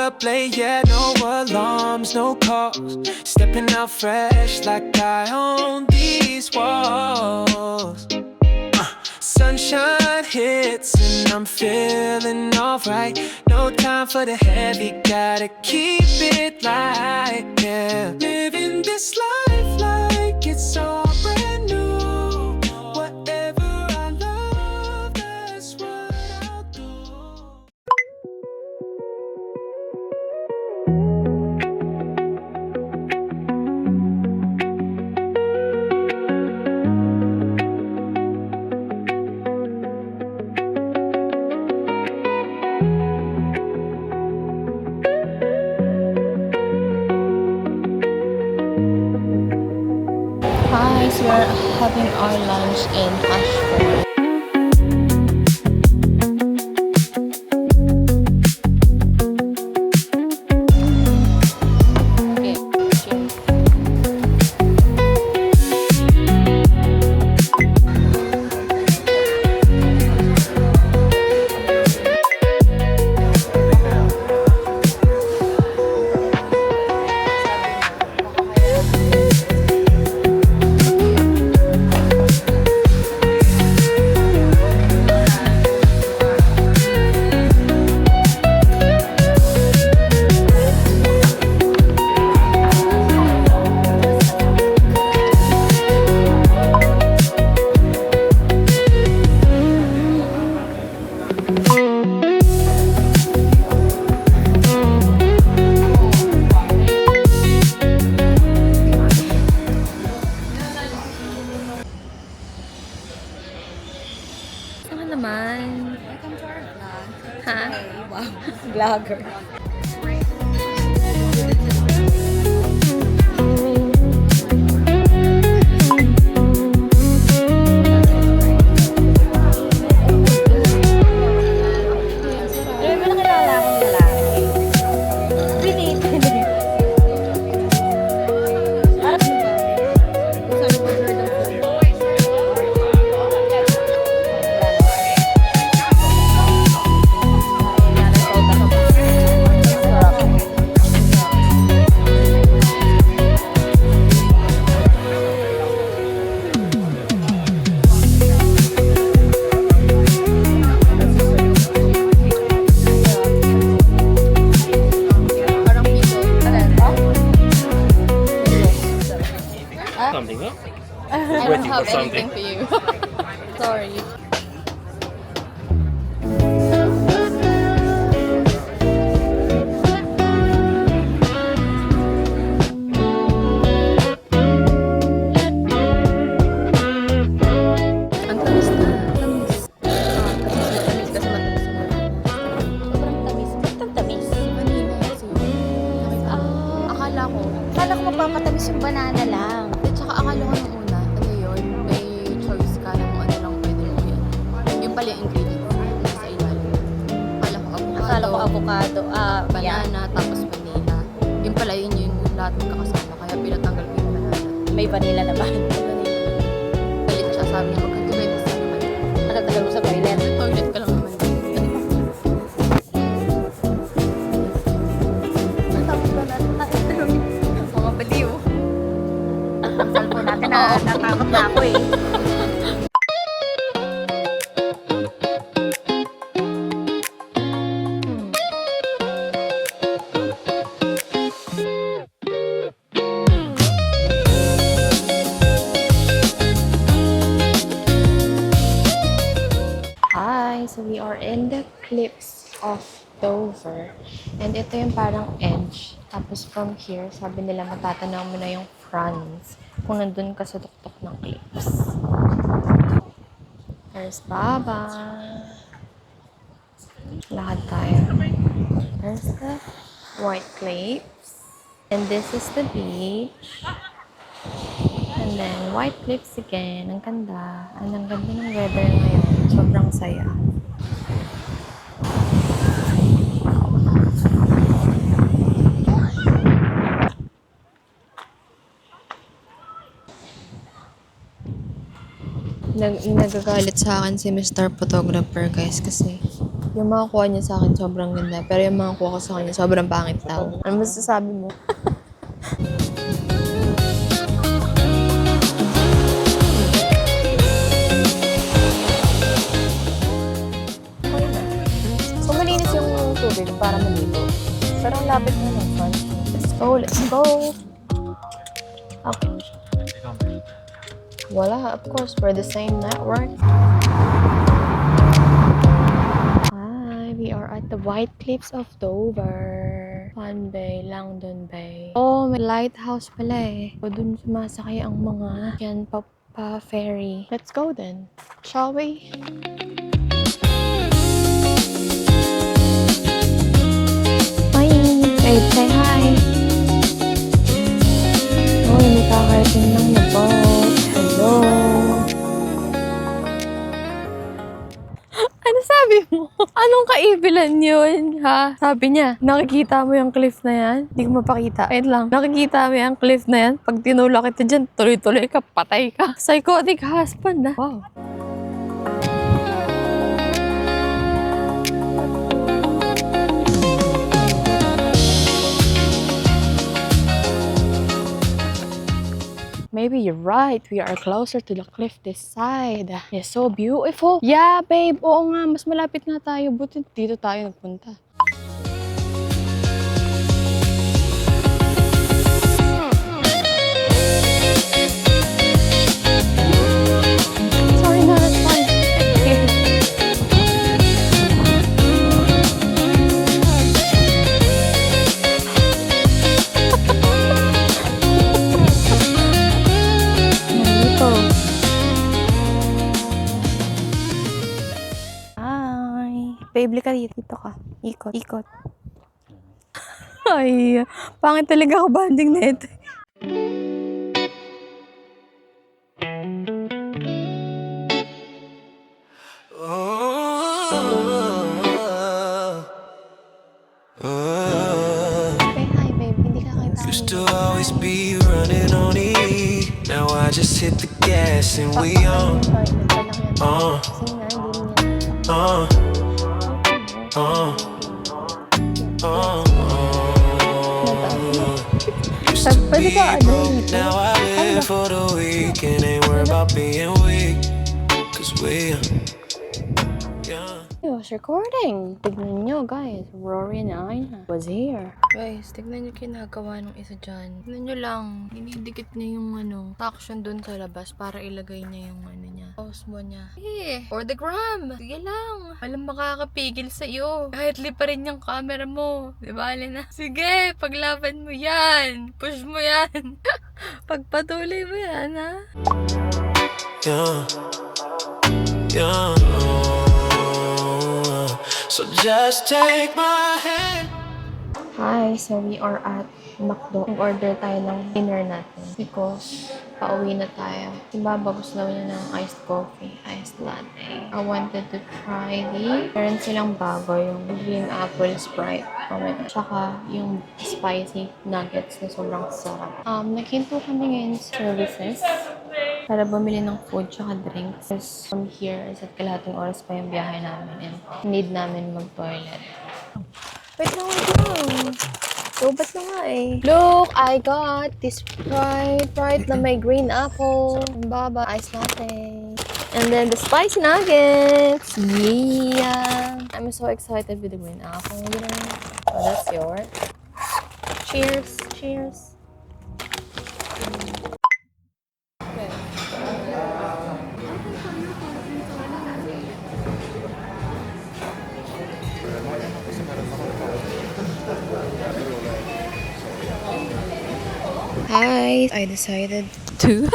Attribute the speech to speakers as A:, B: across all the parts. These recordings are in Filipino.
A: up late, yeah, no alarms, no calls. Stepping out fresh like I own these walls. Sunshine hits and I'm feeling alright. No time for the heavy, gotta keep it light, yeah. Living this life like it's all brand new. Whatever I love, that's what I'll do.
B: Hi, so we're having our lunch in Ashford. Okay, cheers. Ano naman?
C: Welcome to our vlog.
B: Ha?
C: Wow, vlogger. Alam mo, nakilala akong lalaki. Binit.
D: Something up?
B: I don't
D: Waiting
B: have
D: for something.
B: anything for you. Sorry. Ang tamis na. Tamis. Tamis kasi matamis yung wala.
C: Sobrang tamis. Ba't tamis?
B: Vanilla kasi. Akala ko.
C: Akala ko mapapatamis yung banana lang.
B: At saka akala ko nung una, ano yun, may choice ka ng ano lang pwede mo yan. Yung pala yung ingredients nasa ilalim. Akala ko avocado, banana, tapos vanilla. Yung pala yun lahat magkakasama. Kaya pinatanggal ko yung banana.
C: May vanilla naman.
B: Galit siya, sabi niya, magkakibay sa naman.
C: Nakatagal mo sa toilet.
B: Sa toilet ka lang naman. Natapos ba natin mga baliw?
C: Ang cellphone natin na natakot na ako eh.
B: Hi! So we are in the cliffs of Dover. And ito yung parang edge. Tapos from here, sabi nila matatanaw mo na yung fronts kung nandun ka sa tuktok ng cliffs. There's Baba. Lakad tayo. There's the White Cliffs. And this is the beach. And then White Cliffs again. Ang ganda. Ang ganda ng weather ngayon. Sobrang saya. Nagagalit sa akin si Mr. Photographer, guys, kasi Yung mga kuha niya sa akin sobrang ganda, pero yung mga kuha ko sa kanya sobrang pangit daw. Ano masasabi mo? So, malinis yung tubig para maligo. Pero ang lapit na ng sun. Let's go, let's go! Okay. Wala, of course, we're the same network. Hi, we are at the White Cliffs of Dover. Fan Bay, Langdon Bay. Oh, may lighthouse pala eh. O dun sumasakay ang mga yan pa ferry. Let's go then. Shall we? Hi! Babe, say hi! Oh, may kakarating lang na boat. Hello! Ano sabi mo? Anong kaibilan yun, ha? Sabi niya, nakikita mo yung cliff na yan? Hindi ko mapakita. Wait lang. Nakikita mo yung cliff na yan? Pag tinulak kita dyan, tuloy-tuloy ka, patay ka. Psychotic husband, ha? Wow. Maybe you're right. We are closer to the cliff this side. It's so beautiful. Yeah, babe. Oo nga, mas malapit nga tayo. Buti dito tayo nagpunta. Sorry na, that's fine. Okay. Nandito. Hi. Babe, lika dito ka. Ikot, ikot. Ay, pangit talaga ako banding na ito. Say hi, babe. Hindi ka kita.
A: Used to always be running on E. Now I just hit the gas and we on.
B: Kasi nga, hindi niya.
A: Uh, uh, uh. Used to
B: Pwede
A: be
B: ka, ano,
A: broke,
B: dito?
A: now I live for the week and ain't worried about being weak. Cause we young.
B: It was recording. Tignan nyo, guys. Rory and Ina was here. Guys, tignan nyo kinagawa ng isa dyan. Tignan nyo lang. Dinidikit niya yung traction dun sa labas para ilagay niya yung niya. Pause mo niya. For the gram. Sige lang. Walang makakapigil sa iyo. Kahit lipa rin yung camera mo. Di ba, Alina? Sige, paglaban mo yan. Push mo yan. Pagpatuloy mo yan, ha?
A: Young, young. So just take my hand.
B: Hi, so we are at McDo. Nag-order tayo ng dinner natin because pauwi na tayo. Si Baba gusto daw niya ng iced coffee, iced latte. I wanted to try meron silang bago, yung green apple Sprite. Oh my God. Tsaka yung spicy nuggets na sobrang sarap. Naghinto kami ngayon sa services para bumili ng food tsaka drinks. Because from here is at kalahating oras pa yung biyahe namin and need namin mag-toilet. Wait lang. Lobat na nga eh. Look, I got this Sprite na may green apple. Baba, iced latte. And then the spicy nuggets. Yeah. I'm so excited with the green apple. Oh, that's yours. Cheers. Cheers. Hi, I decided to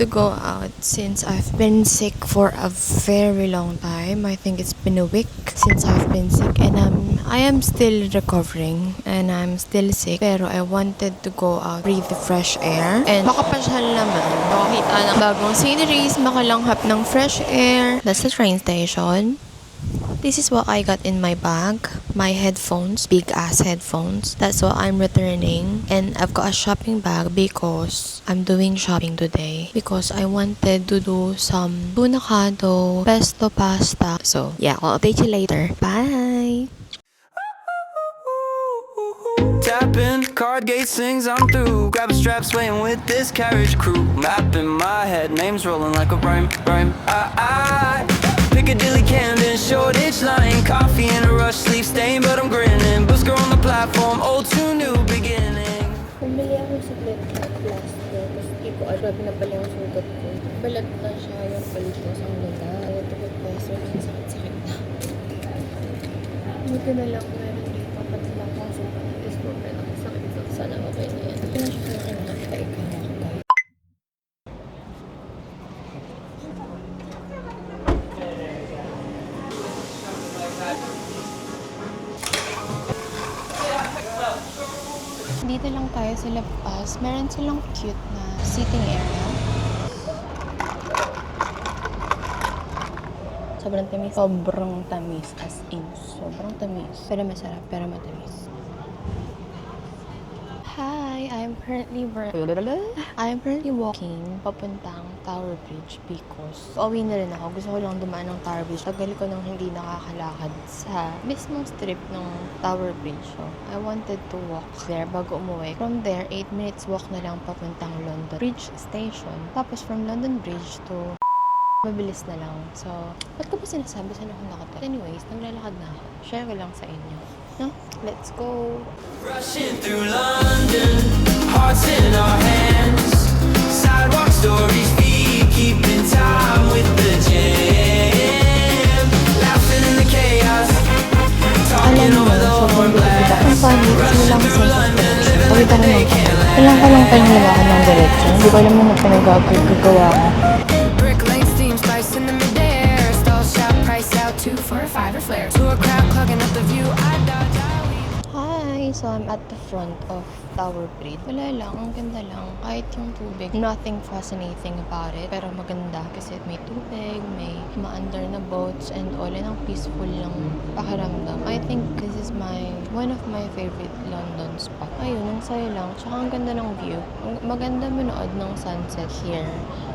B: go out since I've been sick for a very long time. I think it's been a week since I've been sick and I am still recovering and I'm still sick. Pero I wanted to go out, breathe the fresh air and makapasyal naman. Makakita ng bagong sceneries, makalanghap ng fresh air. That's the train station.
D: This is what I got in my bag. My headphones, big ass headphones. That's what I'm returning. And I've got a shopping bag because I'm doing shopping today. Because I wanted to do some tunacado, pesto pasta. So yeah, I'll update you later. Bye!
A: Tapping, card gate sings, I'm through. Grab a strap, swaying with this carriage crew. Map in my head, names rolling like a rhyme. I Piccadilly, Camden, Shoreditch line. Coffee in a rush, sleep stain, but I'm grinning. Busker on the platform, old to new beginning.
B: Bumili ako sa glass ko. Tapos di ko alam na pala yung sugat ko. Balat na siya yung palitos. Ang lala. Kaya tukot pa. So, ang sakit-sakit na. Buti na lang meron dito. Pati lang kung sugat. Is ko pa lang sakit. Sana okay na yan. Hindi na siya kaya nakita ikaw na ako guys. Dito lang tayo sa labas. Meron silang cute na sitting area. Sobrang tamis. Sobrang tamis. As in, sobrang tamis. Pero masarap, pero matamis. Hi! I'm currently walking papuntang Tower Bridge because pauwi na rin ako. Gusto ko lang dumaan ng Tower Bridge. Tagal ko nang hindi nakakalakad sa mismong strip ng Tower Bridge. So, I wanted to walk there bago umuwi. From there, 8 minutes walk na lang papuntang London Bridge Station. Tapos from London Bridge to mabilis na lang. So, ba't ko ba sinasabi saan ako nakatala? Anyways, naglalakad na ako. Share ko lang sa inyo. No? Let's go!
A: Rushing through London, hearts in our hands. Sidewalk stories, feet keeping time with the jam. Laughing in the chaos, talking over the warm glass.
B: Ang funny, kasi lang sa station. Uwi pa naman ako. Kailangan ko lang panilawakad ng diretso. Hindi ko alam na pinagagawa ko.
E: Brick lane steam spice in the midair. Stall shop price out 2 for a 5 or flare. To a crowd clogging up the view. I dodge, I weave.
B: Hi! So, I'm at the front of Tower Bridge. Wala lang, ang ganda lang. Kahit yung tubig, nothing fascinating about it. Pero maganda kasi may tubig, may maandar na boats, and all. And ang peaceful lang pakiramdam. I think this is one of my favorite London spot. Ayun, ang saya lang. Tsaka ang ganda ng view. Maganda manood ng sunset here.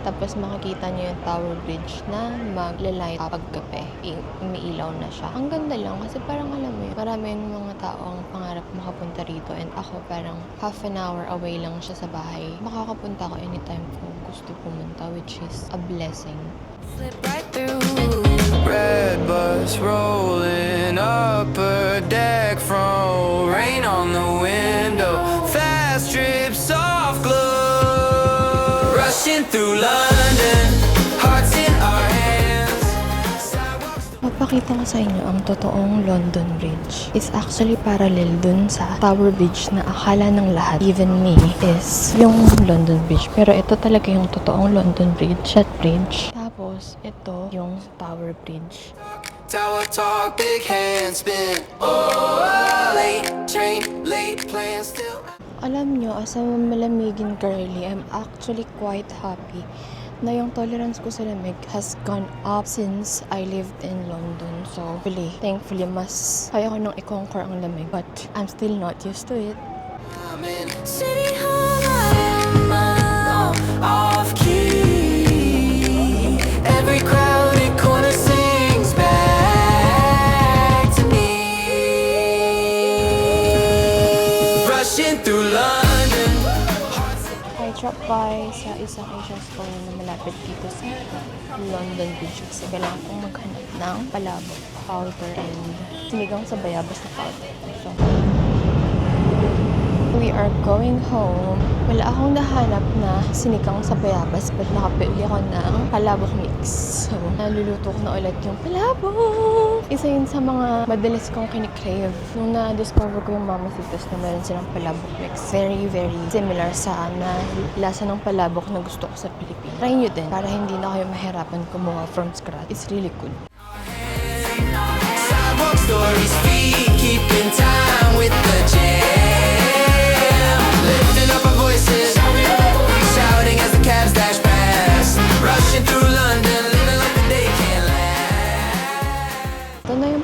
B: Tapos makikita niyo yung Tower Bridge na magla-light kapag gabi. Umiilaw na siya. Ang ganda lang kasi parang alam mo yun, marami yung mga tao ang pangarap makapunta rito, and ako parang half an hour away lang siya sa bahay. Makakapunta ako anytime kung gusto pumunta, which is a blessing.
E: Slip right through.
A: Red bus rolling upper deck from rain on the window. Fast drip, soft glow. Rushing through London, hearts in our hands.
B: Mapakita ko sa inyo ang totoong London Bridge. It's actually parallel dun sa Tower Bridge na akala ng lahat, even me, is yung London Bridge. Pero ito talaga yung totoong London Bridge, that bridge. Tapos, ito yung Tower Bridge.
A: Tower talk, big hand spin. Oh, late train, late plan still.
B: Alam nyo, as a malamigin girly, I'm actually quite happy na yung tolerance ko sa lamig has gone up since I lived in London. So, thankfully, mas kaya ko nang i-conquer ang lamig. But, I'm still not used to it.
A: I'm in City Hall, I am off key. Every crowded corner sings back to me. Rushing through London.
B: I dropped by sa isang Asian store na malapit dito sa London Bridge kasi kailangan kong maghanap ng palabok, powder, and sinigang sa bayabas na powder. So, we are going home. Wala akong nahanap na sinigang sa bayabas but nakapili ako ng palabok mix. So, naluluto ko na ulit yung palabok. Isa yun sa mga madalas kong kinikrave. Nung na-discover ko yung Mama Citos na meron silang palabok mix. Very, very similar sa lasa ng palabok na gusto ko sa Pilipinas. Try nyo din para hindi na kayo mahirapan kumuha from scratch. It's really good.
A: Sidewalk stories, feet keeping time with the jam. Lifting up our voices, shouting as the cabs dash past. Rushing through London, living like the day can't last.
B: Ito na yung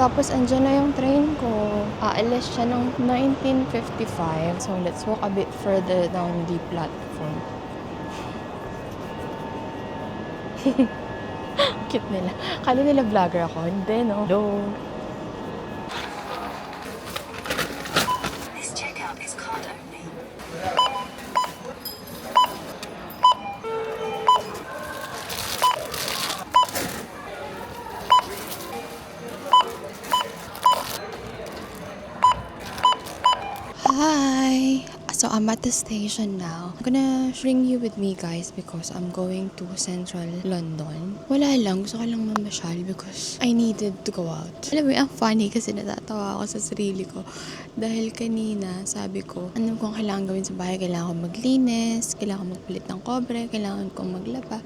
D: Tapos, andyan na yung train ko. Aalis siya ng 19:55. So, let's walk a bit further down the platform. Cute nila. Kala nila vlogger ako. Hindi, no? Hello. Hi! So I'm at the station now. I'm gonna bring you with me, guys, because I'm going to Central London. Wala lang, gusto ko lang mamasyal because I needed to go out. Alam mo, ang funny kasi natatawa ako sa sarili ko. Dahil kanina, sabi ko, ano kung kailangan gawin sa bahay? Kailangan ko maglinis, kailangan ko magpalit ng kobre, kailangan kong maglaba,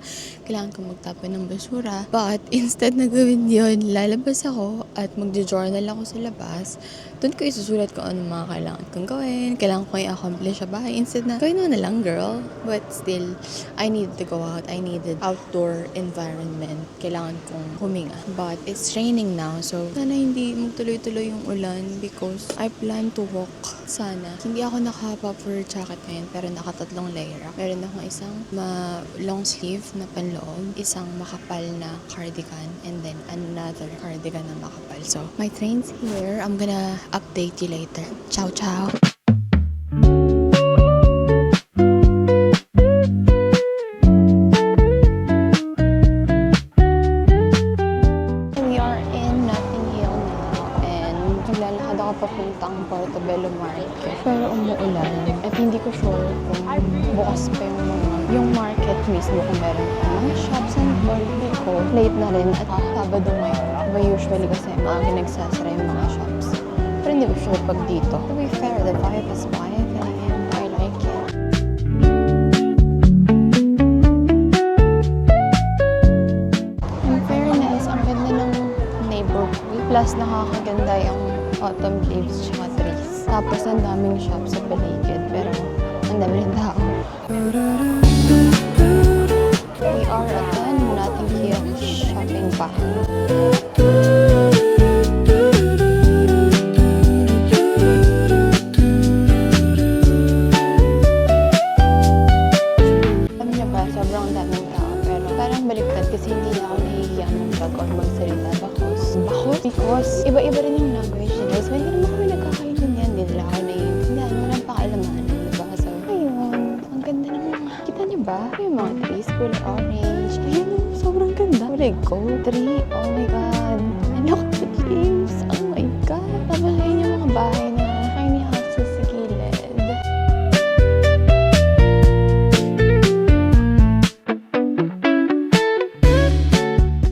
D: kailangan kong magtapon ng basura. But instead na gawin yun, lalabas ako at magjo-journal ako sa labas. Doon ko isusulat kung ano mga kailangan kong gawin, kailangan ko i-accomplish sa bahay. Instead na, gawin mo na lang, girl. But still, I needed to go out. I needed outdoor environment. Kailangan kong huminga. But it's raining now, so sana hindi magtuloy-tuloy yung ulan because I plan to walk sana. Hindi ako naka-puffer jacket ngayon, pero naka-3 layer. Meron akong isang long sleeve na panloob, isang makapal na cardigan, and then another cardigan na makapal. So, my train's here. I'm gonna update you later. Ciao, ciao! We are in Notting Hill now and naglalakad ako papuntang Portobello Market. Pero umuulan at hindi ko sure kung bukas pa yung market mismo kung meron pa mga shops and all ko. Late na rin at Sabado ngayon. Diba usually kasi maaga nagsasara yung mga shops. Pero hindi ko sure pag dito. To be fair, the vibe is vibe and I like it. In fairness, ang ganda ng neighborhood. Plus, nakakaganda yung autumn leaves tsaka trees. Tapos, ang daming shops sa paligid. Pero, ang dami rin tao. We are at the Notting Hill shopping park. Alam niyo ba, sobrang daming tao. Pero parang baliktad kasi hindi na ako nahihiya mag-vlog or magsalita. Because iba-iba rin yung language nila. So, hindi naman kami nagkakaintindihan. Hindi nila ako naiintindihan. Walang pakialaman. Diba? So, ayun. Ang ganda ng mga... Kita niyo ba? Yung mga trees, kulay orange. Ayun, sobrang ganda. Kulay gold tree. Oh my God. Ang laki ng leaves. Oh my God. Tapos ayun yung mga bahay na tiny houses sa gilid.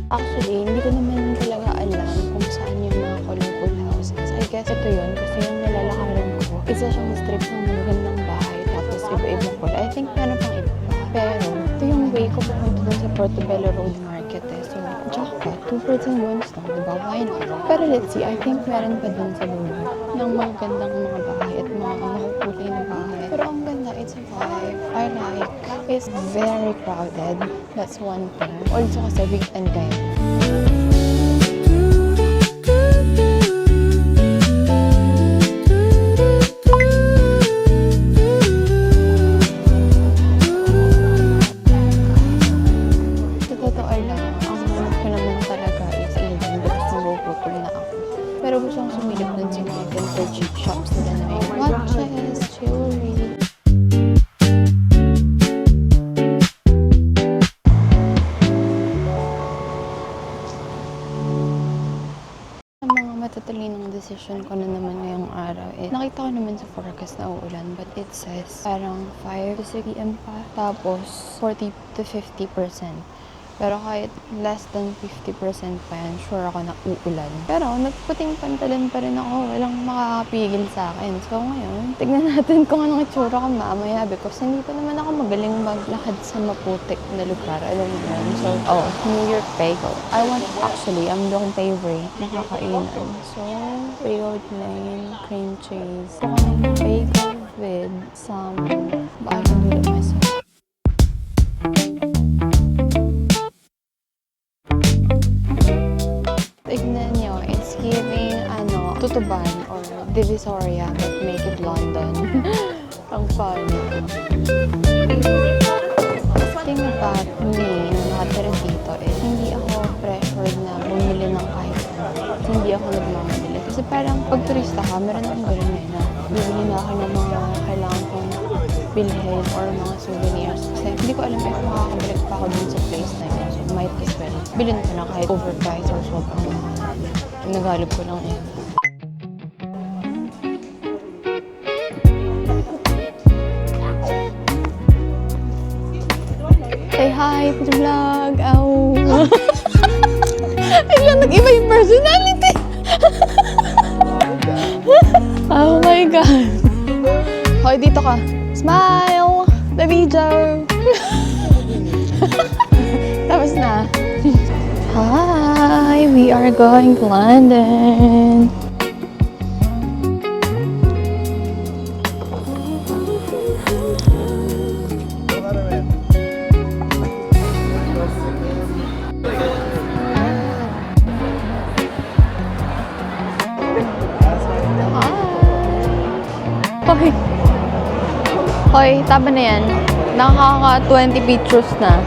D: Actually, hindi ko naman talaga alam kung saan yung mga colorful houses. I guess ito yun kasi yung nalalakaran ko. Isa siyang strip ng magandang bahay tapos iba-ibang kulay. I think meron pang iba pa. Pero ito yung way ko pupunta dun sa Portobello Road Market eh. So, jackpot. 2 birds and 1 stone. Diba? Why not? Pero let's see. I think meron pa dun sa lugar ng magandang mga bahay at mga makukulay na bahay. Pero ang ganda. It's a vibe. I like. It's very crowded. That's one thing. Also kasi weekend kayo. Sa totoo lang, ang hanap ko naman talaga is Eden because magugutom na ako. Pero gusto kong sumilip dun sa mga vintage shops nila na may watches, jewelry. Matatalinong decision ko na naman ngayong araw eh. Nakita ko naman sa forecast na uulan but it says parang 5 to 6 p.m. pa. Tapos 40 to 50%. Pero kahit less than 50% pa yan, sure ako na uulan. Pero nagputing pantalan pa rin ako. Walang makakapigil sa akin. So ngayon, tignan natin kung anong itsura ko mamaya because hindi pa naman ako magaling maglakad sa maputik na lugar. Alam mo yun? So, New York bagel. I'm looking favorite. Nakakainan. So, bagel plain, cream cheese. Gusto ko ng bagel with some... I can do it myself. Tignan nyo, it's giving about me na nakatira dito is hindi ako pressured na bumili ng kahit ano. Hindi ako nagmamadali. Kasi parang pag turista ka, meron akong gano'n eh na bibili na ako ng mga kailangan kong bilhin or mga souvenirs. Kasi hindi ko alam kung makakabalik pa ako dun sa place na yun. So, might as well. Bilhin ko na kahit overpriced or sobrang mahal. Nagalip ko lang eh. Say hi to the vlog! Ow! Biglang nag-iba yung personality! Oh my God! Hoy, dito ka! Smile! Baby Joe! Tapos na. Hi! We are going to London! Hoy! Hoy, tama na yan. Nakaka-20 pictures na.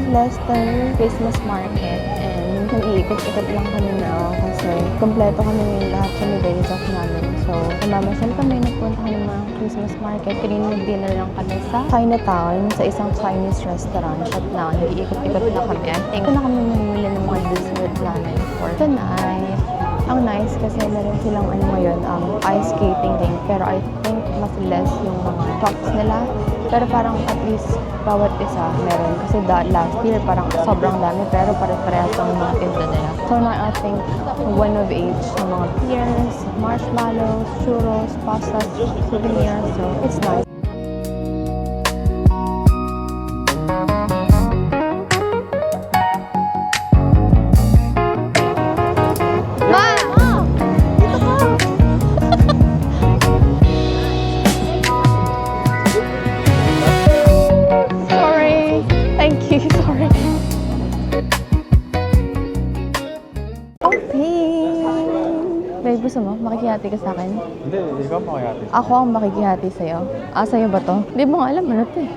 D: Leicester Christmas Market and nag-iikot-ikot lang kami na kasi kompleto kami yung lahat sa days off namin. So, namamasyal kami, nagpunta kami ng mga Christmas Market. Kanina nag-dinner lang kami sa Chinatown, sa isang Chinese restaurant. Shut na, nag-iikot-ikot na kami. I think na kami mamili ng mga dessert namin for tonight. Ang nice kasi meron silang ngayon, ice skating din. Pero I think mas less yung mga shops nila. Pero parang at least bawat isa meron. Kasi last year parang sobrang dami pero pare-parehas ang mga tinda nila. So now I think one of each ng mga beers, marshmallows, churros, pastas, souvenirs. So it's nice. Babe, gusto mo? Makikihati ka sa akin?
F: Hindi, ikaw makikihati.
D: Ako ang makikihati sa'yo. Ah, sa'yo ba to? Hindi mo nga alam, ano to eh.